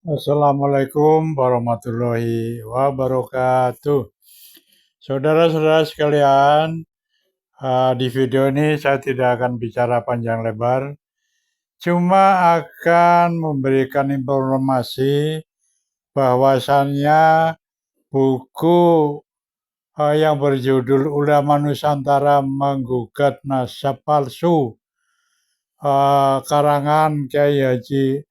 Assalamualaikum warahmatullahi wabarakatuh. Saudara-saudara sekalian, di video ini saya tidak akan bicara panjang lebar, cuma akan memberikan informasi bahwasannya buku yang berjudul Ulama Nusantara Menggugat Nasab Palsu, karangan Kiai Haji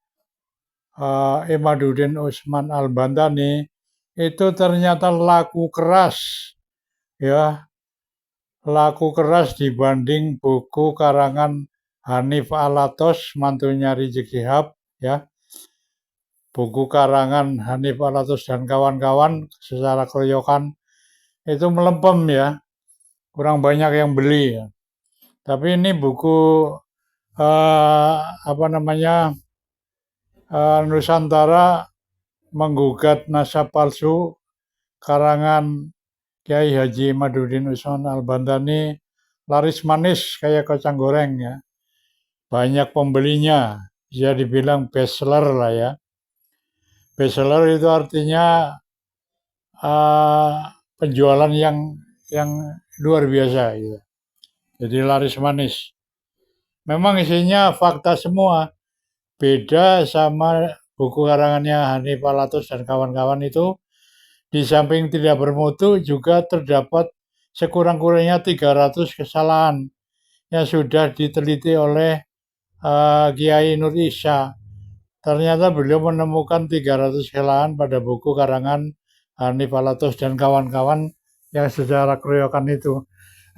Imaduddin Usman Al-Bantani itu ternyata laku keras dibanding buku karangan Hanif Alatos, mantunya Rizik Syihab, ya. Buku karangan Hanif Alatos dan kawan-kawan secara keroyokan itu melempem, ya, kurang banyak yang beli, ya. Tapi ini buku Nusantara Menggugat Nasab Palsu, karangan Kiai Haji Imaduddin Usman Al-Bantani, laris manis kayak kacang goreng, ya. Banyak pembelinya, bisa dibilang bestseller lah, ya. Bestseller itu artinya penjualan yang luar biasa, gitu. Jadi laris manis. Memang isinya fakta semua. Beda sama buku karangannya Hanif Alatos dan kawan-kawan itu, di samping tidak bermutu juga terdapat sekurang-kurangnya 300 kesalahan yang sudah diteliti oleh Kiai Nur Isya. Ternyata beliau menemukan 300 kesalahan pada buku karangan Hanif Alatos dan kawan-kawan yang secara keroyokan itu.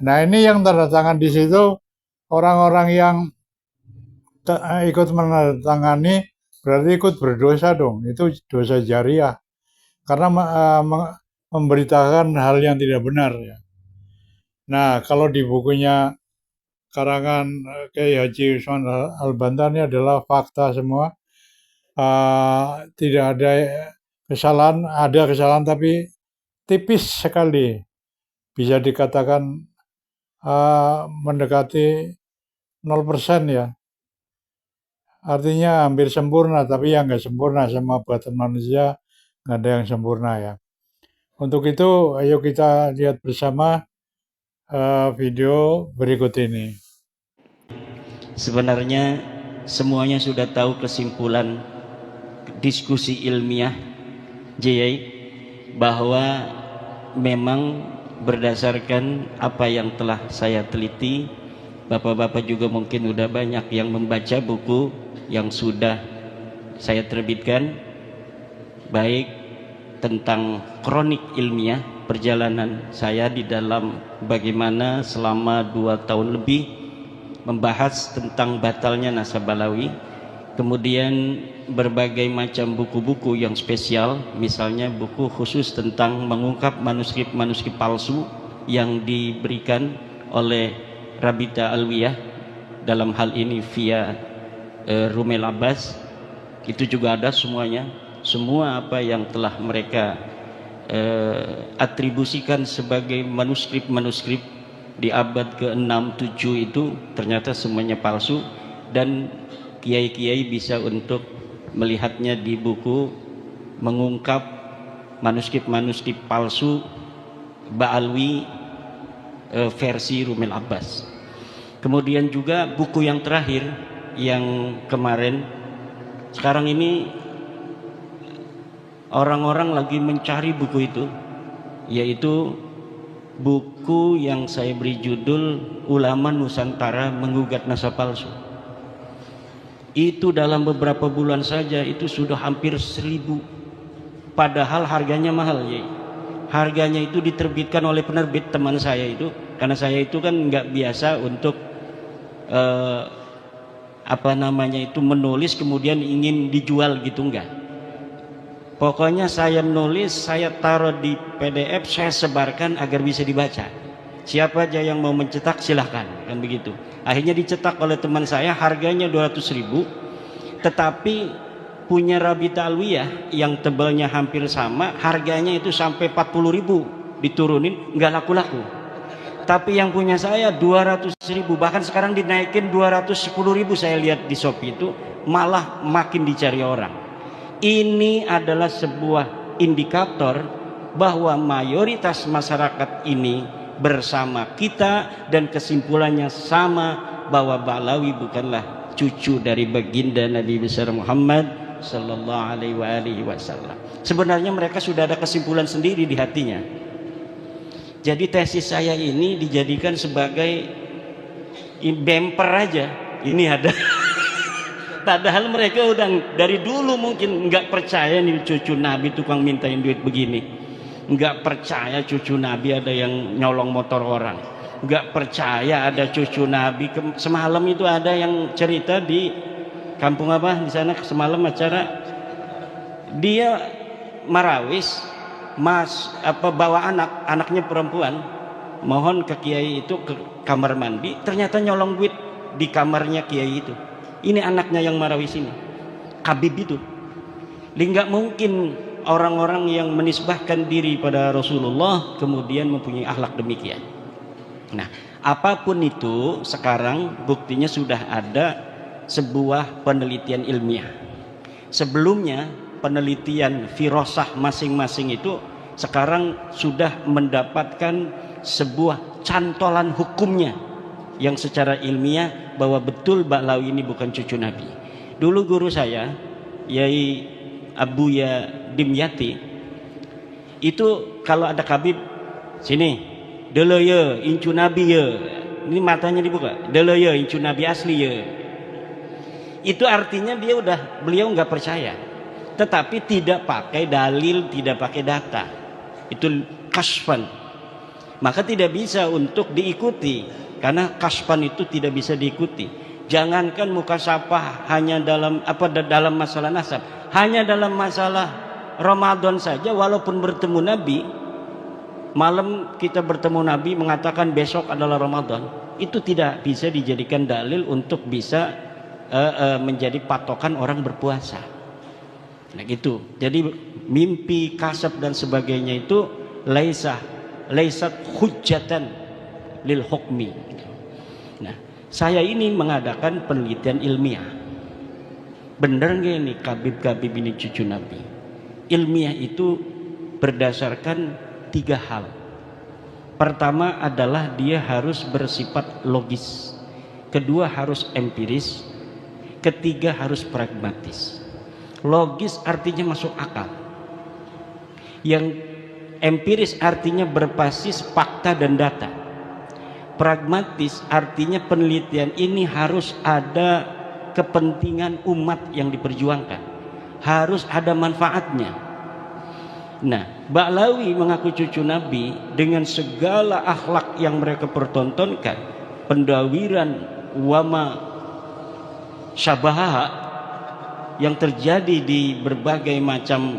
Nah, ini yang tanda tangan di situ, orang-orang yang ikut menandatangani berarti ikut berdosa dong. Itu dosa jariah karena memberitakan hal yang tidak benar, ya. Nah, kalau di bukunya karangan Kiai Haji Usman Al-Bantani adalah fakta semua. Tidak ada kesalahan, ada kesalahan tapi tipis sekali, bisa dikatakan mendekati 0%, ya. Artinya hampir sempurna, tapi yang nggak sempurna, sama buatan manusia nggak ada yang sempurna, ya. Untuk itu, ayo kita lihat bersama video berikut ini. Sebenarnya semuanya sudah tahu kesimpulan diskusi ilmiah JI, bahwa memang berdasarkan apa yang telah saya teliti, bapak-bapak juga mungkin udah banyak yang membaca buku yang sudah saya terbitkan, baik tentang kronik ilmiah perjalanan saya di dalam bagaimana selama 2 tahun lebih membahas tentang batalnya nasab balawi, kemudian berbagai macam buku-buku yang spesial, misalnya buku khusus tentang mengungkap manuskrip-manuskrip palsu yang diberikan oleh Rabita Alwiyah, dalam hal ini via Rumel Abbas. Itu juga ada semuanya, semua apa yang telah mereka atribusikan sebagai manuskrip-manuskrip di abad ke-6, 7 itu ternyata semuanya palsu, dan kiai-kiai bisa untuk melihatnya di buku mengungkap manuskrip-manuskrip palsu Ba'alwi versi Rumel Abbas. Kemudian juga buku yang terakhir yang kemarin, sekarang ini orang-orang lagi mencari buku itu, yaitu buku yang saya beri judul Ulama Nusantara Menggugat Nasab Palsu. Itu dalam beberapa bulan saja itu sudah hampir 1000, padahal harganya mahal, ya. Harganya itu diterbitkan oleh penerbit teman saya itu, karena saya itu kan nggak biasa untuk menulis kemudian ingin dijual gitu, enggak. Pokoknya saya menulis, saya taruh di PDF, saya sebarkan agar bisa dibaca. Siapa aja yang mau mencetak silahkan, kan begitu. Akhirnya dicetak oleh teman saya, harganya 200.000, tetapi punya Rabita Alwiyah yang tebalnya hampir sama, harganya itu sampai 40.000 diturunin, nggak laku-laku. Tapi yang punya saya 200.000, bahkan sekarang dinaikin 210.000, saya lihat di Shopee itu malah makin dicari orang. Ini adalah sebuah indikator bahwa mayoritas masyarakat ini bersama kita, dan kesimpulannya sama, bahwa Ba'lawi bukanlah cucu dari baginda Nabi besar Muhammad sallallahu alaihi wasallam. Sebenarnya mereka sudah ada kesimpulan sendiri di hatinya. Jadi tesis saya ini dijadikan sebagai bemper aja. Ini ada. Padahal mereka udah dari dulu mungkin nggak percaya nih cucu Nabi tukang mintain duit begini. Nggak percaya cucu Nabi ada yang nyolong motor orang. Nggak percaya ada cucu Nabi. Semalam itu ada yang cerita di kampung apa di sana, semalam acara dia marawis, bawa anaknya perempuan, mohon ke kiai itu ke kamar mandi, ternyata nyolong duit di kamarnya kiai itu. Ini anaknya yang marawis ini, Habib itu. Nggak mungkin orang-orang yang menisbahkan diri pada Rasulullah kemudian mempunyai akhlak demikian. Nah, apapun itu sekarang buktinya sudah ada sebuah penelitian ilmiah. Sebelumnya penelitian firasah masing-masing itu sekarang sudah mendapatkan sebuah cantolan hukumnya yang secara ilmiah bahwa betul Ba'lawi ini bukan cucu Nabi. Dulu guru saya Yai Abuya Dimyati itu kalau ada Habib sini dele ya incu Nabi ya, ini matanya dibuka, dele ya incu Nabi asli ya, itu artinya beliau nggak percaya, tetapi tidak pakai dalil, tidak pakai data, itu kasfan, maka tidak bisa untuk diikuti karena kasfan itu tidak bisa diikuti. Jangankan mukasafah hanya dalam masalah nasab, hanya dalam masalah Ramadan saja, walaupun bertemu Nabi, malam kita bertemu Nabi mengatakan besok adalah Ramadan, itu tidak bisa dijadikan dalil untuk bisa menjadi patokan orang berpuasa. Nah gitu. Jadi mimpi, kasab dan sebagainya itu laisat hujjatan lil hukmi. Nah, saya ini mengadakan penelitian ilmiah. Benar nggak ini Habib ini cucu Nabi? Ilmiah itu berdasarkan 3 hal. Pertama adalah dia harus bersifat logis. Kedua harus empiris. Ketiga harus pragmatis. Logis artinya masuk akal. Yang empiris artinya berbasis fakta dan data. Pragmatis artinya penelitian ini harus ada kepentingan umat yang diperjuangkan, harus ada manfaatnya. Nah, Ba'lawi mengaku cucu Nabi dengan segala akhlak yang mereka pertontonkan, pendawiran wama syabaha yang terjadi di berbagai macam